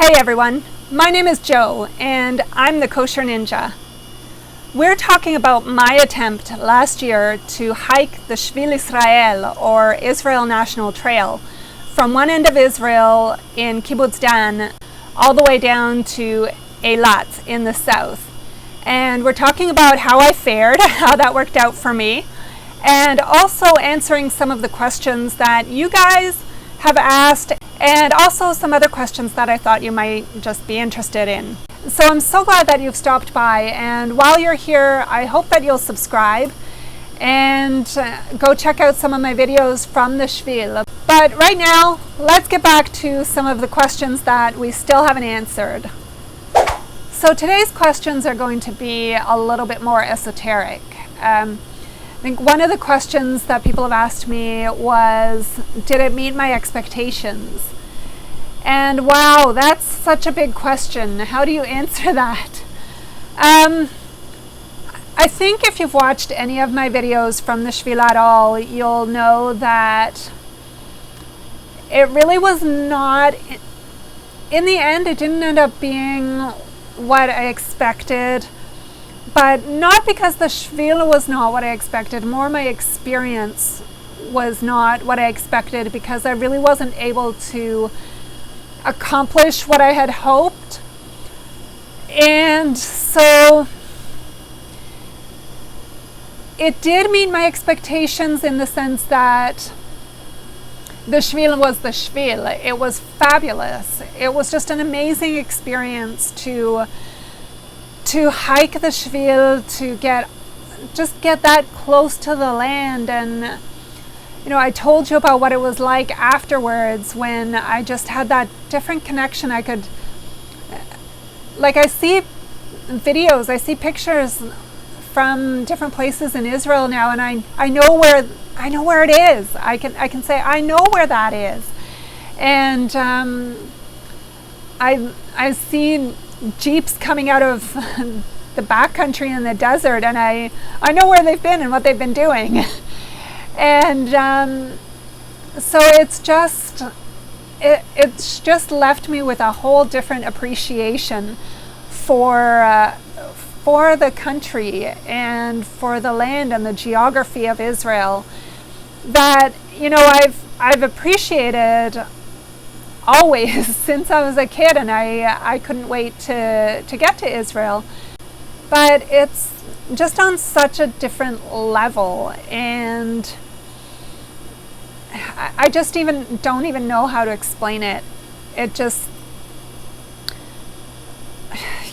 Hey everyone, my name is Joe and I'm the Kosher Ninja. We're talking about my attempt last year to hike the Shvil Israel, or Israel National Trail, from one end of Israel in Kibbutz Dan all the way down to Eilat in the south. And we're talking about how I fared, how that worked out for me, and also answering some of the questions that you guys have asked, and also some other questions that I thought you might just be interested in. So I'm so glad that you've stopped by, and while you're here, I hope that you'll subscribe and go check out some of my videos from the Shvil. But right now, let's get back to some of the questions that we still haven't answered. So today's questions are going to be a little bit more esoteric. I think one of the questions that people have asked me was, did it meet my expectations? And wow, that's such a big question. How do you answer that? I think if you've watched any of my videos from the Shvil at all, you'll know that it really was not, in the end, it didn't end up being what I expected. But not because the Shvil was not what I expected, more my experience was not what I expected, because I really wasn't able to accomplish what I had hoped. And so it did meet my expectations in the sense that the Shvil was the Shvil. It was fabulous. It was just an amazing experience to hike the Shvil, to get that close to the land. And I told you about what it was like afterwards, when I just had that different connection. I see videos, I see pictures from different places in Israel now, and I know where it is. I can say I know where that is. And I see jeeps coming out of the backcountry in the desert, and I know where they've been and what they've been doing. And so it's just left me with a whole different appreciation for the country and for the land and the geography of Israel that I've appreciated always since I was a kid, and I couldn't wait to get to Israel. But it's just on such a different level, and I just don't even know how to explain it. It just,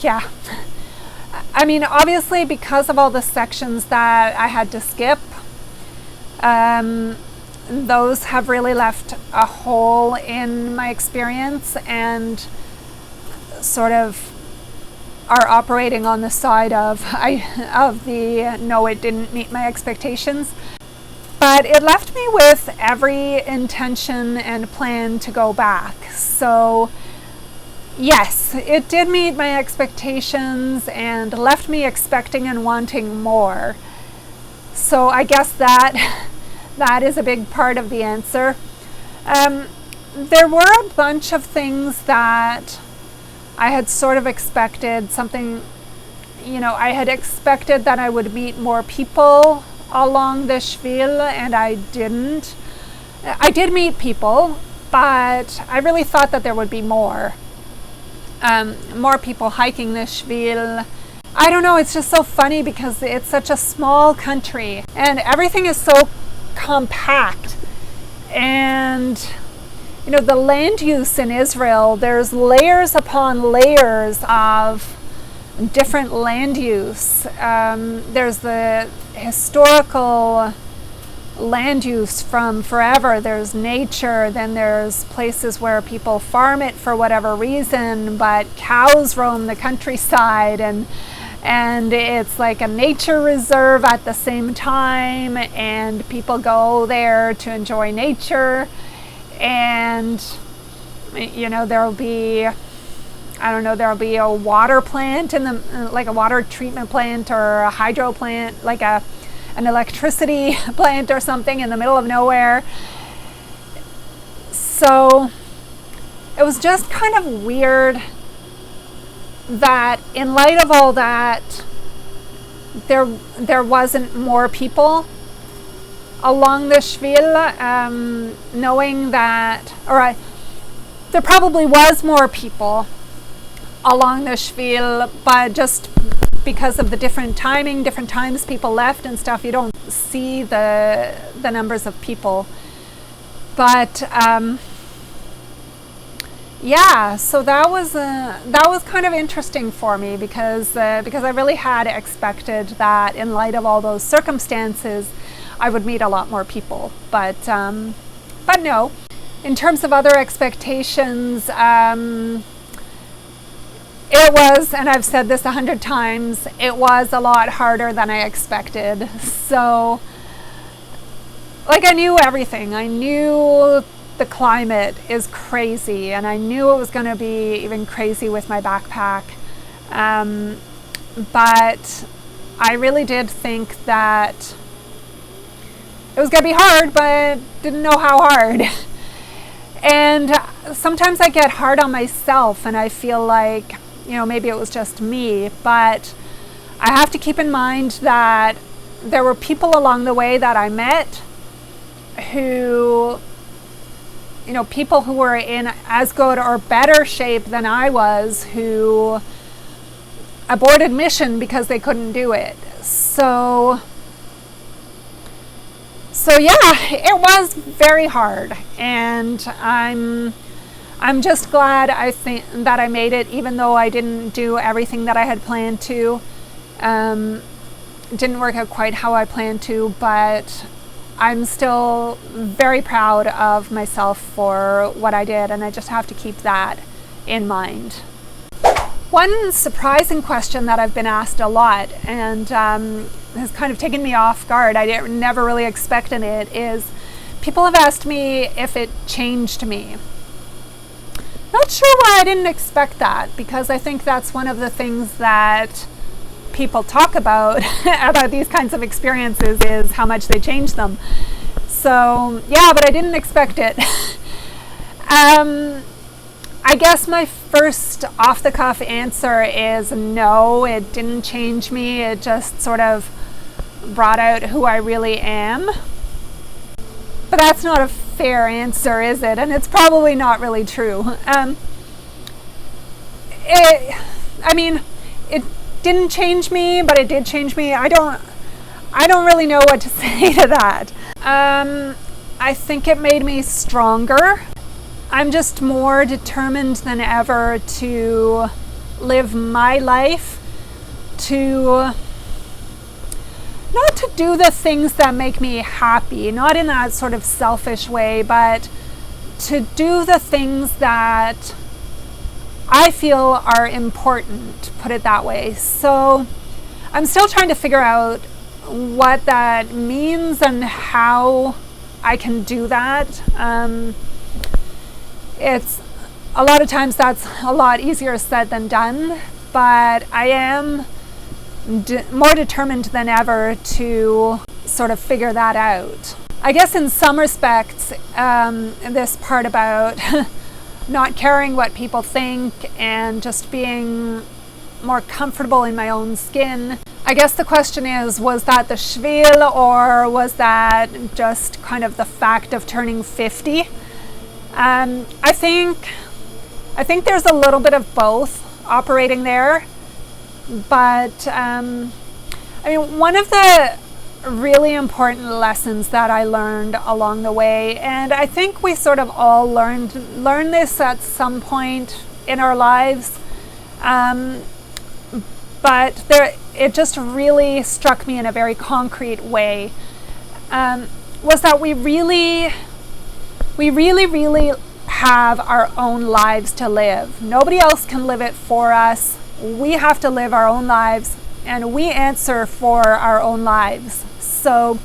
yeah. I mean, obviously, because of all the sections that I had to skip, those have really left a hole in my experience and sort of are operating on the side of the no, it didn't meet my expectations. But it left me with every intention and plan to go back. So yes, it did meet my expectations and left me expecting and wanting more. So I guess that is a big part of the answer. There were a bunch of things that I had sort of expected. I had expected that I would meet more people along the Shvil, and I didn't. I did meet people, but I really thought that there would be more people hiking the Shvil. I don't know, it's just so funny because it's such a small country and everything is so compact. And the land use in Israel, there's layers upon layers of different land use. There's the historical land use from forever. There's nature, then there's places where people farm it for whatever reason, but cows roam the countryside, and it's like a nature reserve at the same time, and people go there to enjoy nature. And there'll be a water plant like a water treatment plant or a hydro plant, like an electricity plant or something in the middle of nowhere. So it was just kind of weird that in light of all that, there wasn't more people along the Shvil, knowing that, there probably was more people along the Shvil, but just because of the different times people left and stuff, you don't see the numbers of people. But yeah, so that was kind of interesting for me because I really had expected that in light of all those circumstances, I would meet a lot more people. But no, in terms of other expectations, it was, and I've said this 100 times, it was a lot harder than I expected. So, like, I knew everything. I knew the climate is crazy, and I knew it was going to be even crazy with my backpack. But I really did think that it was going to be hard, but didn't know how hard. And sometimes I get hard on myself, and I feel like, maybe it was just me, but I have to keep in mind that there were people along the way that I met who, people who were in as good or better shape than I was, who aborted mission because they couldn't do it. So yeah, it was very hard, and I'm just glad I think that I made it, even though I didn't do everything that I had planned to. Didn't work out quite how I planned to, but I'm still very proud of myself for what I did, and I just have to keep that in mind. One surprising question that I've been asked a lot, and has kind of taken me off guard, I never really expected it, is people have asked me if it changed me. Not sure why I didn't expect that, because I think that's one of the things that people talk about about these kinds of experiences, is how much they change them. So yeah, but I didn't expect it. I guess my first off-the-cuff answer is no, it didn't change me. It just sort of brought out who I really am. But that's not a fair answer, is it? And it's probably not really true. It didn't change me, but it did change me. I don't really know what to say to that. I think it made me stronger. I'm just more determined than ever to live my life, not to do the things that make me happy, not in that sort of selfish way, but to do the things that I feel are important, put it that way. So I'm still trying to figure out what that means and how I can do that. It's a lot of times that's a lot easier said than done, but I am more determined than ever to sort of figure that out. I guess in some respects, this part about not caring what people think and just being more comfortable in my own skin. I guess the question is, was that the Shvil, or was that just kind of the fact of turning 50? I think there's a little bit of both operating there. But one of the really important lessons that I learned along the way, and I think we sort of all learn this at some point in our lives, but it just really struck me in a very concrete way, was that we really have our own lives to live. Nobody else can live it for us. We have to live our own lives, and we answer for our own lives. So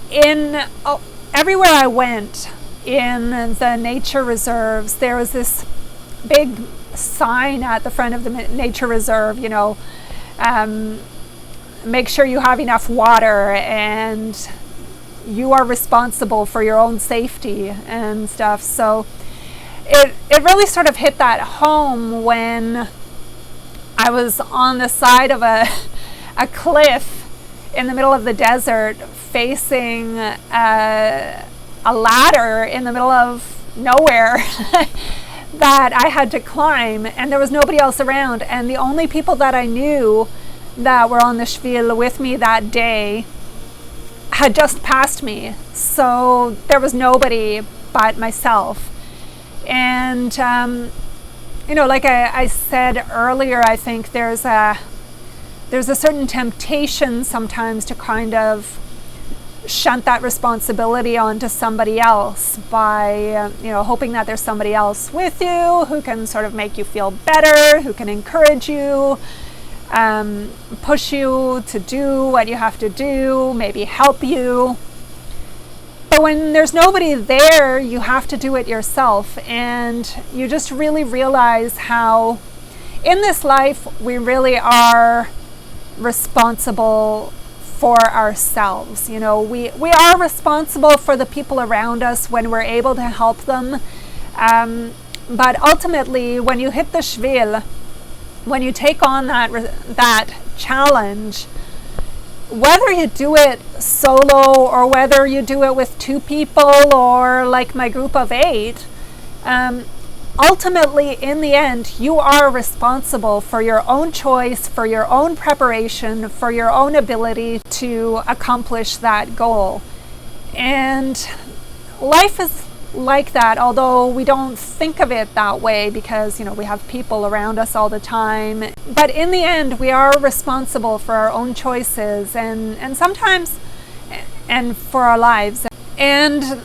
everywhere I went in the nature reserves, there was this big sign at the front of the nature reserve, make sure you have enough water, and you are responsible for your own safety and stuff. So it really sort of hit that home when I was on the side of a cliff in the middle of the desert, facing a ladder in the middle of nowhere that I had to climb, and there was nobody else around, and the only people that I knew that were on the Shvil with me that day had just passed me, so there was nobody but myself. And like I said earlier, I think there's a certain temptation sometimes to kind of shunt that responsibility onto somebody else by hoping that there's somebody else with you who can sort of make you feel better, who can encourage you, push you to do what you have to do, maybe help you. But when there's nobody there, you have to do it yourself, and you just really realize how in this life we really are responsible for ourselves. We are responsible for the people around us when we're able to help them. But ultimately, when you hit the Shvil, when you take on that challenge, whether you do it solo or whether you do it with 2 people or like my group of 8, ultimately, in the end, you are responsible for your own choice, for your own preparation, for your own ability to accomplish that goal. And life is like that, although we don't think of it that way because, we have people around us all the time. But in the end, we are responsible for our own choices and sometimes, and for our lives. And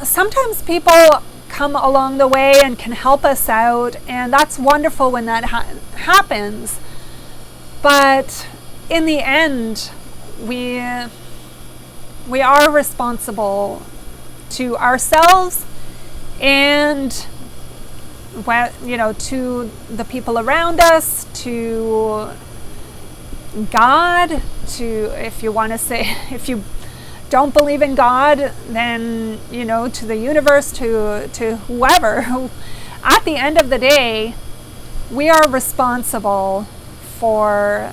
sometimes people come along the way and can help us out, and that's wonderful when that happens. But in the end, we are responsible to ourselves and to the people around us, to God, to, if you want to say, if you don't believe in God, then to the universe, to whoever. At the end of the day, we are responsible for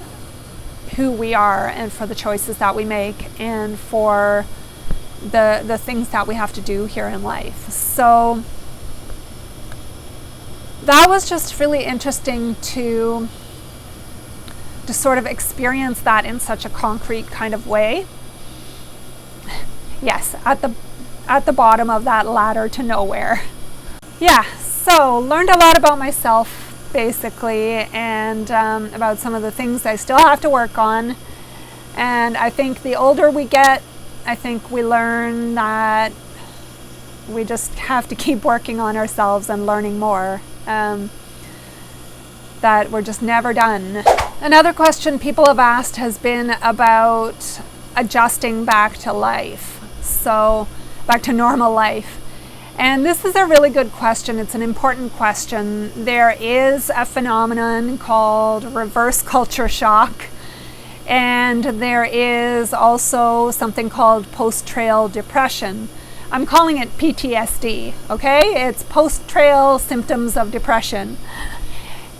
who we are and for the choices that we make and for the things that we have to do here in life. So that was just really interesting to sort of experience that in such a concrete kind of way. Yes, at the bottom of that ladder to nowhere. Yeah, so learned a lot about myself, basically, and about some of the things I still have to work on. And I think the older we get, I think we learn that we just have to keep working on ourselves and learning more. That we're just never done. Another question people have asked has been about adjusting back to life. So back to normal life. And this is a really good question. It's an important question. There is a phenomenon called reverse culture shock. And there is also something called post-trail depression. I'm calling it PTSD, okay? It's post-trail symptoms of depression.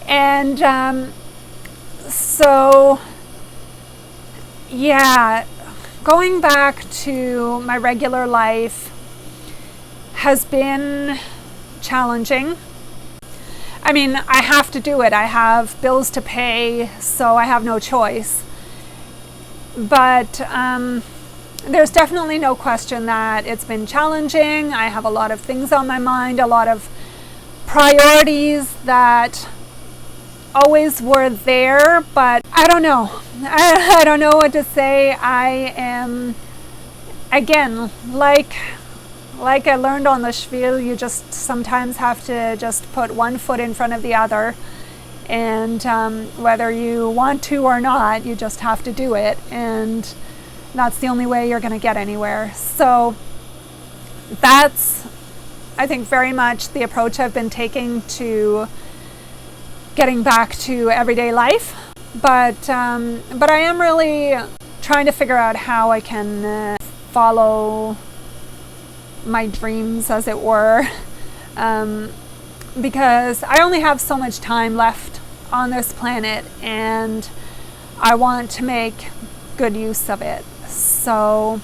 And so, yeah, going back to my regular life has been challenging. I mean, I have to do it. I have bills to pay, so I have no choice. But there's definitely no question that it's been challenging. I have a lot of things on my mind, a lot of priorities that always were there, but I don't know. I don't know what to say. I am, again, like I learned on the Shvil, you just sometimes have to just put one foot in front of the other. And whether you want to or not, you just have to do it. And that's the only way you're going to get anywhere. So that's, I think, very much the approach I've been taking to getting back to everyday life. But I am really trying to figure out how I can follow my dreams, as it were. because I only have so much time left on this planet and I want to make good use of it. So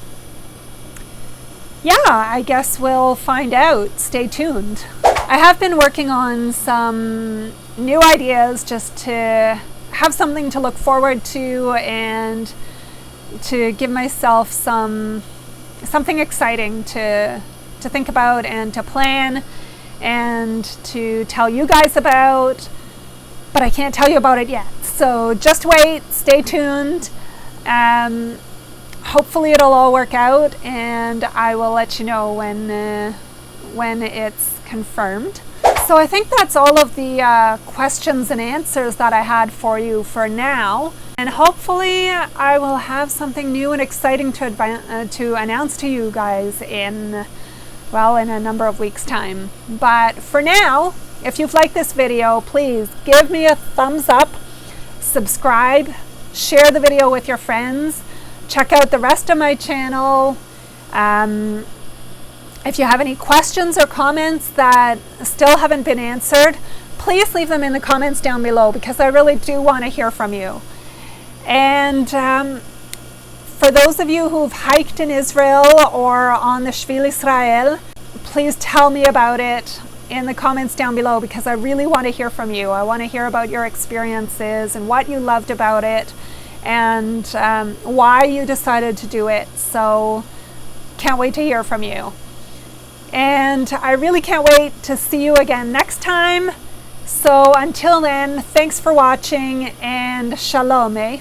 yeah, I guess we'll find out. Stay tuned. I have been working on some new ideas just to have something to look forward to and to give myself something exciting to think about and to plan and to tell you guys about, but I can't tell you about it yet. So just wait, stay tuned. Hopefully it'll all work out and I will let you know when it's confirmed. So I think that's all of the questions and answers that I had for you for now. And hopefully I will have something new and exciting to announce to you guys in a number of weeks' time. But for now, if you've liked this video, please give me a thumbs up, subscribe, share the video with your friends, check out the rest of my channel. If you have any questions or comments that still haven't been answered, please leave them in the comments down below because I really do want to hear from you. And for those of you who've hiked in Israel or on the Shvil Israel, please tell me about it in the comments down below because I really want to hear from you. I want to hear about your experiences and what you loved about it and why you decided to do it. So can't wait to hear from you. And I really can't wait to see you again next time. So until then, thanks for watching and shalom.